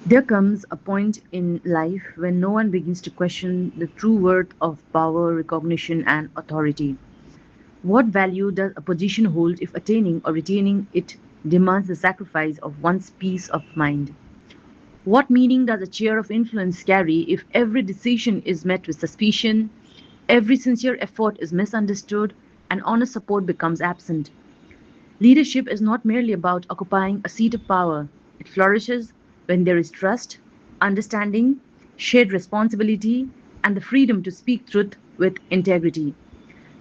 There comes a point in life when no one begins to question the true worth of power, recognition, and authority. What value does a position hold if attaining or retaining it demands the sacrifice of one's peace of mind? What meaning does a chair of influence carry if every decision is met with suspicion, every sincere effort is misunderstood, and honest support becomes absent? Leadership is not merely about occupying a seat of power. It flourishes when there is trust, understanding, shared responsibility, and the freedom to speak truth with integrity.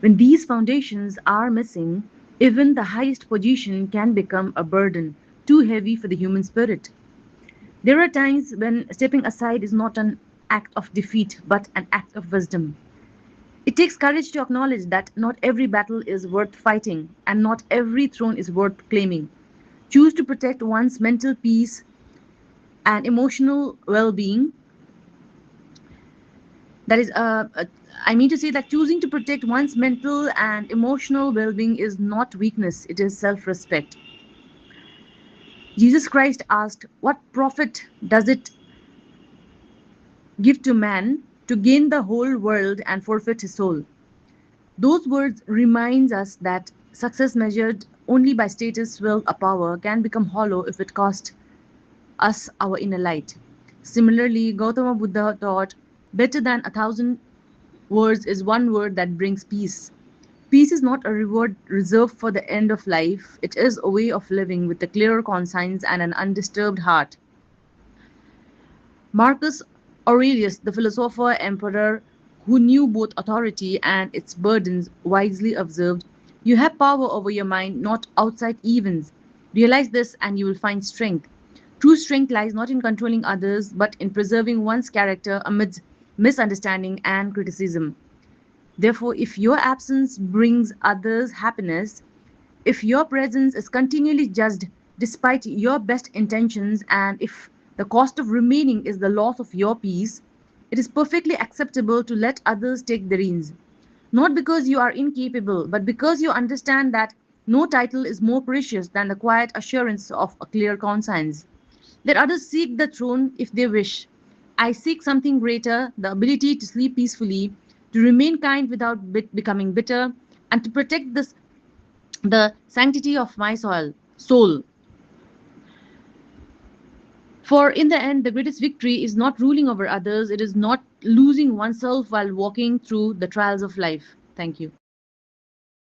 When these foundations are missing, even the highest position can become a burden too heavy for the human spirit. There are times when stepping aside is not an act of defeat but an act of wisdom. It takes courage to acknowledge that not every battle is worth fighting and not every throne is worth claiming. Choose to protect one's mental peace and emotional well being. That is, I mean to say that choosing to protect one's mental and emotional well being is not weakness, it is self respect. Jesus Christ asked, "What profit does it give to man to gain the whole world and forfeit his soul?" Those words remind us that success measured only by status, wealth, or power can become hollow if it costs us our inner light. Similarly, Gautama Buddha taught, "Better than a thousand words is one word that brings peace." Peace is not a reward reserved for the end of life, it is a way of living with a clear conscience and an undisturbed heart. Marcus Aurelius, the philosopher emperor who knew both authority and its burdens, wisely observed, "You have power over your mind, not outside events. Realize this and you will find strength." True strength lies not in controlling others, but in preserving one's character amidst misunderstanding and criticism. Therefore, if your absence brings others happiness, if your presence is continually judged despite your best intentions, and if the cost of remaining is the loss of your peace, it is perfectly acceptable to let others take the reins. Not because you are incapable, but because you understand that no title is more precious than the quiet assurance of a clear conscience. Let others seek the throne if they wish. I seek something greater, the ability to sleep peacefully, to remain kind without becoming bitter, and to protect the sanctity of my soul. For in the end, the greatest victory is not ruling over others, it is not losing oneself while walking through the trials of life. Thank you.